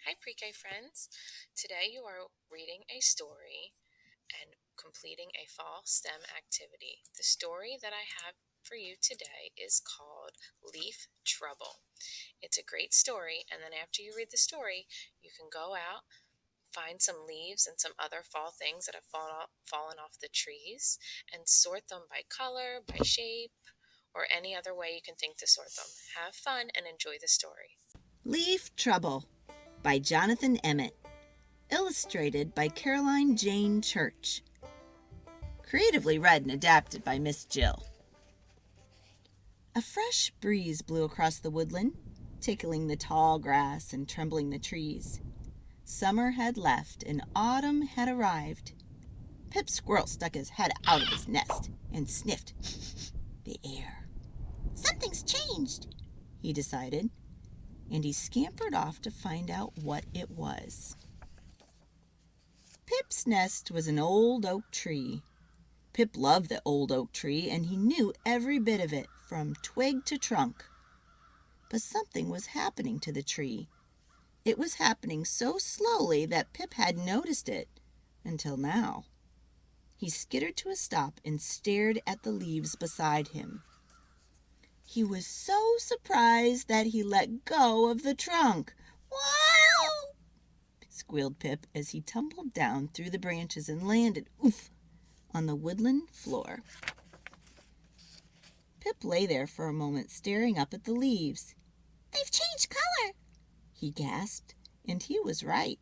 Hi, pre-K friends. Today you are reading a story and completing a fall STEM activity. The story that I have for you today is called Leaf Trouble. It's a great story, and then after you read the story, you can go out, find some leaves and some other fall things that have fallen off the trees, and sort them by color, by shape, or any other way you can think to sort them. Have fun and enjoy the story. Leaf Trouble by Jonathan Emmett. Illustrated by Caroline Jane Church. Creatively read and adapted by Miss Jill. A fresh breeze blew across the woodland, tickling the tall grass and trembling the trees. Summer had left and autumn had arrived. Pip Squirrel stuck his head out of his nest and sniffed the air. Something's changed, he decided, and he scampered off to find out what it was. Pip's nest was an old oak tree. Pip loved the old oak tree, and he knew every bit of it, from twig to trunk. But something was happening to the tree. It was happening so slowly that Pip hadn't noticed it until now. He skittered to a stop and stared at the leaves beside him. He was so surprised that he let go of the trunk. "Wow!" squealed Pip as he tumbled down through the branches and landed, oof, on the woodland floor. Pip lay there for a moment staring up at the leaves. "They've changed color," he gasped, and he was right.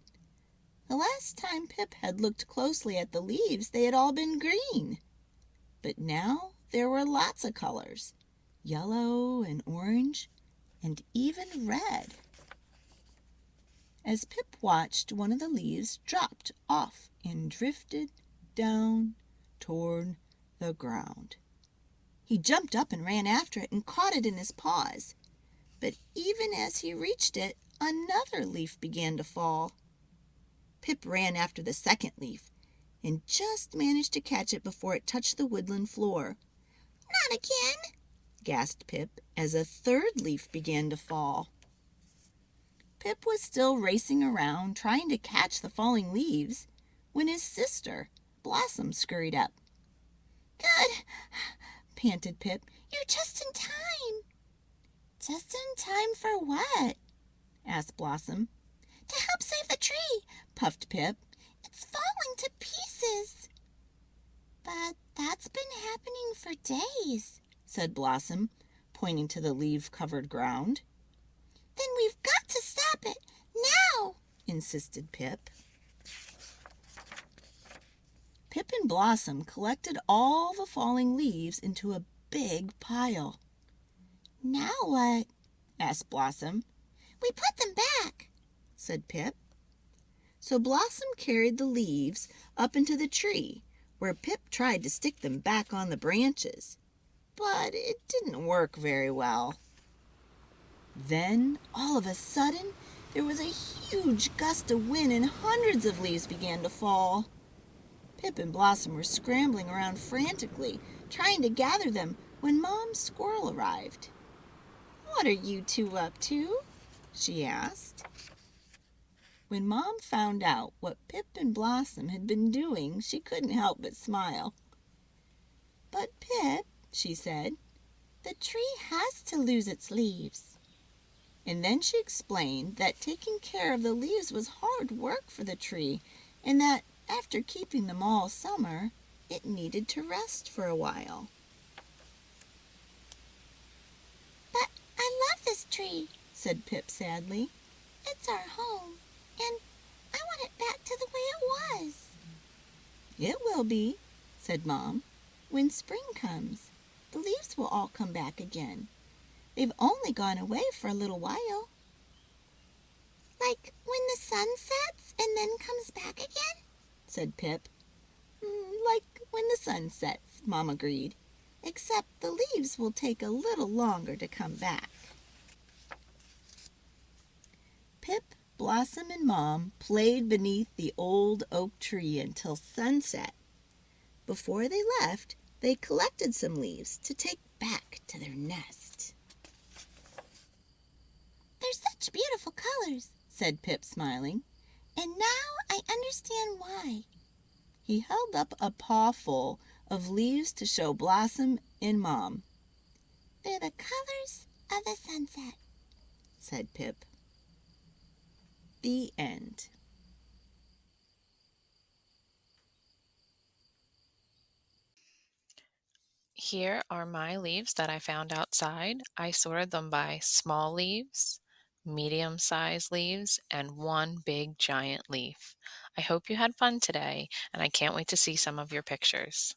The last time Pip had looked closely at the leaves, they had all been green. But now there were lots of colors, yellow and orange, and even red. As Pip watched, one of the leaves dropped off and drifted down toward the ground. He jumped up and ran after it and caught it in his paws. But even as he reached it, another leaf began to fall. Pip ran after the second leaf and just managed to catch it before it touched the woodland floor. "Not again!" gasped Pip as a third leaf began to fall. Pip was still racing around, trying to catch the falling leaves, when his sister, Blossom, scurried up. "Good!" panted Pip. "You're just in time." "Just in time for what?" asked Blossom. "To help save the tree," puffed Pip. "It's falling to pieces." "But that's been happening for days," said Blossom, pointing to the leaf-covered ground. "Then we've got to stop it, now," insisted Pip. Pip and Blossom collected all the falling leaves into a big pile. "Now what?" asked Blossom. "We put them back," said Pip. So Blossom carried the leaves up into the tree, where Pip tried to stick them back on the branches. But it didn't work very well. Then, all of a sudden, there was a huge gust of wind and hundreds of leaves began to fall. Pip and Blossom were scrambling around frantically, trying to gather them when Mom Squirrel arrived. "What are you two up to?" she asked. When Mom found out what Pip and Blossom had been doing, she couldn't help but smile. "But Pip," she said, "the tree has to lose its leaves." And then she explained that taking care of the leaves was hard work for the tree, and that after keeping them all summer, it needed to rest for a while. "But I love this tree," said Pip sadly. "It's our home, and I want it back to the way it was." "It will be," said Mom. "When spring comes, the leaves will all come back again. They've only gone away for a little while." "Like when the sun sets and then comes back again?" said Pip. "Like when the sun sets," Mom agreed, "except the leaves will take a little longer to come back." Pip, Blossom, and Mom played beneath the old oak tree until sunset. Before they left, they collected some leaves to take back to their nest. "They're such beautiful colors," said Pip, smiling. "And now I understand why." He held up a pawful of leaves to show Blossom and Mom. "They're the colors of the sunset," said Pip. The end. Here are my leaves that I found outside. I sorted them by small leaves, medium-sized leaves, and one big giant leaf. I hope you had fun today, and I can't wait to see some of your pictures.